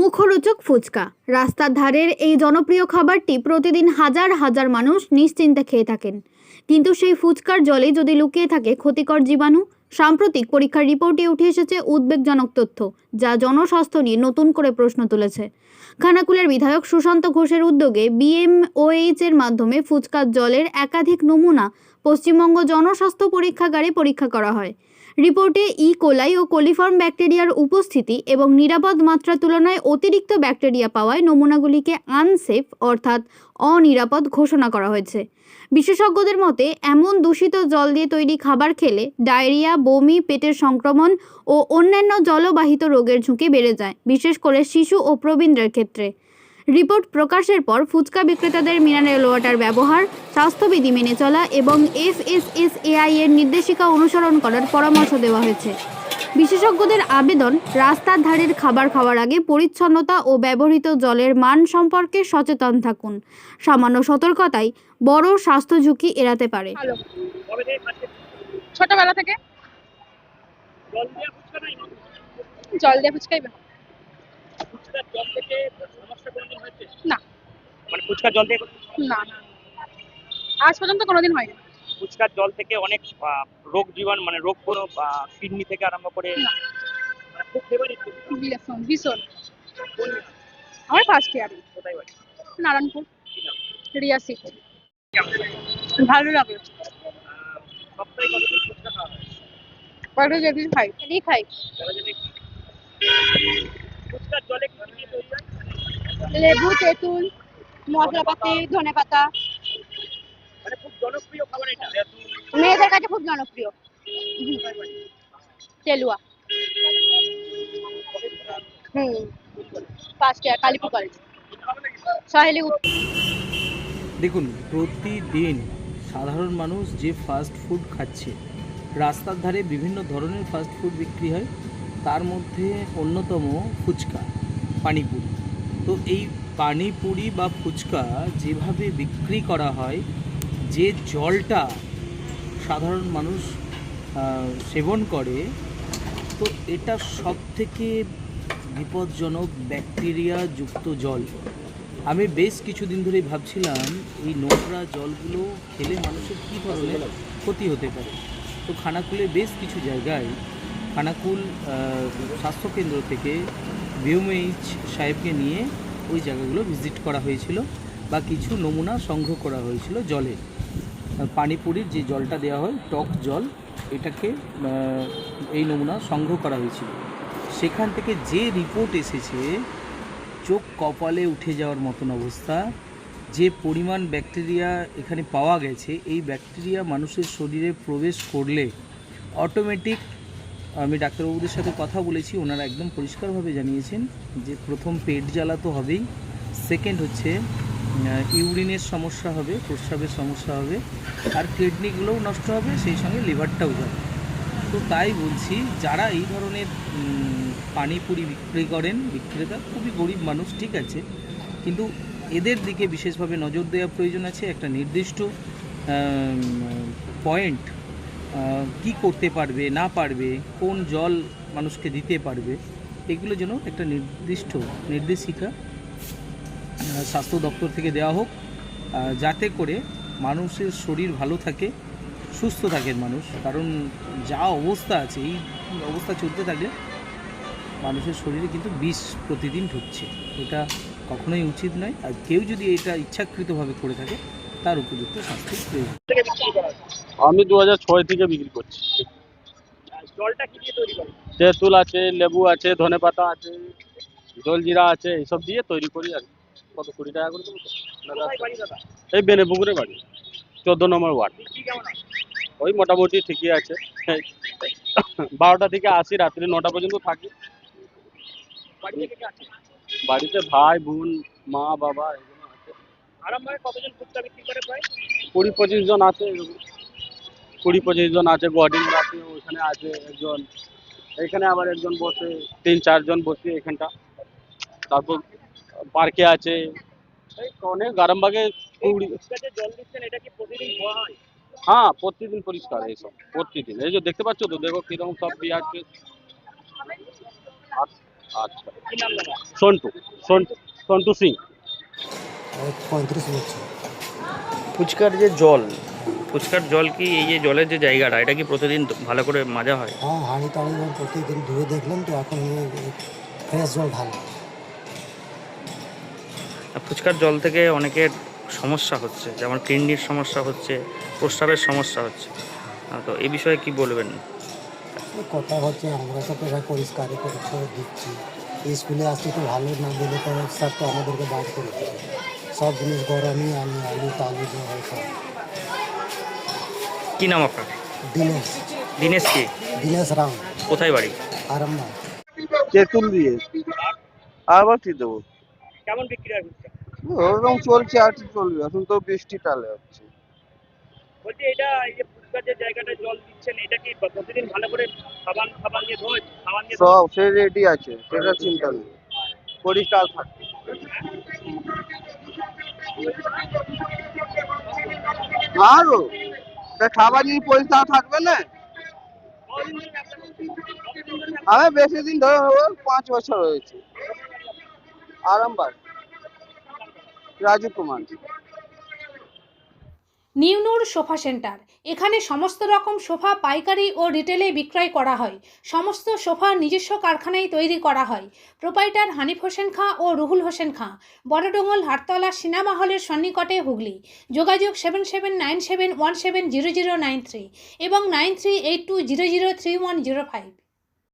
মুখরোচক ফুচকা। রাস্তার ধারের এই জনপ্রিয় খাবারটি প্রতিদিন হাজার হাজার মানুষ নিশ্চিন্তে খেয়ে থাকেন, কিন্তু সেই ফুচকার জলে যদি লুকিয়ে থাকে ক্ষতিকর জীবাণু। সাম্প্রতিক পরীক্ষার রিপোর্টে উঠে এসেছে উদ্বেগজনক তথ্য, যা জনস্বাস্থ্য নিয়ে নতুন করে প্রশ্ন তুলেছে। খানাকুলের বিধায়ক সুশান্ত ঘোষের উদ্যোগে BMOH এর মাধ্যমে ফুচকার জলের একাধিক নমুনা পশ্চিমবঙ্গ জনস্বাস্থ্য পরীক্ষাগারে পরীক্ষা করা হয়। রিপোর্টে কোলাই ও কোলিফর্ম ব্যাকটেরিয়ার উপস্থিতি এবং নিরাপদ মাত্রার তুলনায় অতিরিক্ত ব্যাকটেরিয়া পাওয়ায় নমুনাগুলিকে আনসেফ অর্থাৎ অনিরাপদ ঘোষণা করা হয়েছে। বিশেষজ্ঞদের মতে, এমন দূষিত জল দিয়ে তৈরি খাবার খেলে ডায়রিয়া, বমি, পেটের সংক্রমণ ও অন্যান্য জলবাহিত রোগের ঝুঁকি বেড়ে যায়, বিশেষ করে শিশু ও প্রবীণদের ক্ষেত্রে। রিপোর্ট প্রকাশের পর ফুচকা বিক্রেতাদের মিনারেল ওয়াটার ব্যবহার, স্বাস্থ্যবিধি মেনে চলা এবং FSSAI এর নির্দেশিকা অনুসরণ করার পরামর্শ দেওয়া হয়েছে। বিশেষজ্ঞদের আবেদন, রাস্তার ধারের খাবার খাওয়ার আগে পরিচ্ছন্নতা ও ব্যবহৃত জলের মান সম্পর্কে সচেতন থাকুন। সামান্য সতর্কতাই বড় স্বাস্থ্য ঝুঁকি এড়াতে পারে। ছোটবেলা থেকে জল দিয়ে ফুচকাই না, মানে ফুচকার জল থেকে না না, আজ পর্যন্ত কোনোদিন হয়নি। ফুচকার জল থেকে অনেক রোগ জীবাণু মানে রোগ কোনো কিডনি থেকে আরম্ভ করে না। মানে খুব ফেভারিট। ভীষণ আমার ফার্স্ট ইয়ারে। কোথায় বাড়ি? নারায়ণপুর, রিয়াসি। ভালো লাগে। সপ্তাহে কতদিন ফুচকা খাওয়া হয়? কয়েকটা যেদিন খাই সেদিনই খাই। ফুচকার জলে কি কি তৈরি হয়? লেবু, তেঁতুল, মশলাপাতি, ধনেপাতা। মানে খুব জনপ্রিয় খাবার এটা। মেয়েদের কাছে খুব জনপ্রিয়। Telua. First year, Kalipur college, Saheli. দেখুন, প্রতিদিন সাধারণ মানুষ যে ফাস্ট ফুড খাচ্ছে, রাস্তার ধারে বিভিন্ন ধরনের ফাস্ট ফুড বিক্রি হয়, তার মধ্যে অন্যতম ফুচকা, পানিপুরি। তো এই পানিপুরি বা ফুচকা যেভাবে বিক্রি করা হয়, যে জলটা সাধারণ মানুষ সেবন করে, তো এটা সবথেকে বিপজ্জনক ব্যাকটেরিয়া যুক্ত জল। আমি বেশ কিছুদিন ধরেই ভাবছিলাম এই নোংরা জলগুলো খেলে মানুষের কী ধরনের ক্ষতি হতে পারে। তো খানাকুলে বেশ কিছু জায়গায় খানাকুল স্বাস্থ্যকেন্দ্র থেকে BMOH সাহেবকে নিয়ে ওই জায়গাগুলো ভিজিট করা হয়েছিল বা কিছু নমুনা সংগ্রহ করা হয়েছিল জলে। পানিপুরির যে জলটা দেওয়া হয়, টক জল, এটাকে এই নমুনা সংগ্রহ করা হয়েছিল। সেখান থেকে যে রিপোর্ট এসেছে, চোখ কপালে উঠে যাওয়ার মতন অবস্থা। যে পরিমাণ ব্যাকটেরিয়া এখানে পাওয়া গেছে, এই ব্যাকটেরিয়া মানুষের শরীরে প্রবেশ করলে অটোমেটিক, আমি ডাক্তারবাবুদের সাথে কথা বলেছি, ওনারা একদম পরিষ্কারভাবে জানিয়েছেন যে প্রথম পেট জ্বালা তো হবেই, সেকেন্ড হচ্ছে ইউরিনের সমস্যা হবে, প্রস্রাবের সমস্যা হবে, আর কিডনিগুলোও নষ্ট হবে, সেই সঙ্গে লিভারটাও যাবে। তো তাই বলছি, যারা এই ধরনের পানিপুরি বিক্রি করেন, বিক্রেতা খুবই গরিব মানুষ, ঠিক আছে, কিন্তু এদের দিকে বিশেষভাবে নজর দেওয়া প্রয়োজন আছে। একটা নির্দিষ্ট পয়েন্ট, কি করতে পারবে না পারবে, কোন জল মানুষকে দিতে পারবে, এগুলো যেন একটা নির্দিষ্ট নির্দেশিকা স্বাস্থ্য দপ্তর থেকে দেওয়া হোক, যাতে করে মানুষের শরীর ভালো থাকে, সুস্থ থাকেন মানুষ। কারণ যা অবস্থা আছে, এই অবস্থা চলতে থাকলে মানুষের শরীরে কিন্তু বিষ প্রতিদিন ঢুকছে। এটা কখনোই উচিত নয়। আর কেউ যদি এটা ইচ্ছাকৃতভাবে করে থাকে, তার উপযুক্ত শাস্তি প্রয়োজন। আমি 2006 থেকে বিক্রি করছি। জলটা কি দিয়ে তৈরি করে? তেঁতুল আছে, লেবু আছে, ধনেপাতা আছে, জলজিরা আছে, এইসব দিয়ে তৈরি করি। আর কত 20 টাকা করে দেবো তো? কোথায় বাড়ি দাদা? এই বেনেপুকুরে বাড়ি, 14 নম্বর ওয়ার্ড। বিক্রি কেমন হয়? ওই মোটামুটি ঠিকই আছে। 12টা থেকে আসি, রাত্রি 9টা পর্যন্ত থাকি। বাড়ি থেকে কে আছে? বাড়িতে ভাই, বোন, মা, বাবা এগুলো আছে। আরামবাগে কতজন ফুচকা বিক্রি করে প্রায়? 20-25 জন আছে, 20-25 জন আছে। গোয়াডিঙ্গর আছে, ওইখানে আছে একজন, এখানে আবার একজন বসে, 3-4 জন বসে এখানটা। তারপর পার্কে আছে, এই অনেক। আরামবাগে ফুচকা যে জল দিচ্ছেন, এটা কি প্রতিদিন ধোয়া হয়? হ্যাঁ, প্রতিদিন পরিষ্কার এইসব, প্রতিদিন। এই যে দেখতে পাচ্ছ তো, দেখো কিরকম সব পেঁয়াজ। আচ্ছা, কি নাম দাদা? সন্টু সন্টু সন্টু সিং। 35 বছর। ফুচকার জল কি এই যে জলের যে জায়গাটা এটা কি প্রতিদিন ভালো করে মাজা হয়? হ্যাঁ, হাঁড়ি টাড়ি জল প্রতিদিন ধুয়ে দেখলাম তো, এখন ফ্রেশ জল ঢালে। আর ফুচকার জল থেকে অনেকের সমস্যা হচ্ছে, যেমন কিডনির সমস্যা হচ্ছে, প্রস্রাবের সমস্যা হচ্ছে। তো এই বিষয়ে কি বলবেন? কথা হচ্ছে আমরা তো প্রায় পরিষ্কারই করে দিচ্ছি। স্কুলে আসতে তো ভালো না দিলে তো স্যার তো আমাদেরকে বার করে দেবে। সব জিনিস গরমই আনি, আলু টালু যে হয় সব। কি নাম আপনার? দিনেশ দিনেশ কি? দিনেশ রাম, কোথায় বাড়ি? আরামবাগ। তেঁতুল দিয়ে আবার কি দেবো? কেমন বিক্রি হয় ফুচকা? ওরকম চলছে, আর কি চলবে, এখন তো বৃষ্টি টালে হচ্ছে। বলছি এটা এই যে ফুচকার যে জায়গাটা জল দিচ্ছেন এটা কি প্রতিদিন ভালো করে সাবান দিয়ে ধোয়? সাবান দিয়ে সব সে রেডি আছে, সেটা চিন্তা নেই, পরিষ্কার থাকে। আরো খাবার জিনিস পরিষ্কার থাকবে না। আমি বেশি দিন ধরে 5 বছর হয়েছে। আরামবাগ, রাজু কুমার। নিউনুর সোফা সেন্টার। এখানে সমস্ত রকম সোফা পাইকারি ও রিটেলে বিক্রয় করা হয়। সমস্ত সোফা নিজস্ব কারখানায় তৈরি করা হয়। প্রোপাইটার হানিফ হোসেন খাঁ ও রুহুল হোসেন খাঁ, বড়ডোঙ্গল হাটতলা সিনেমা হলের সন্নিকটে, হুগলি। যোগাযোগ 7797170093 এবং 9382003105।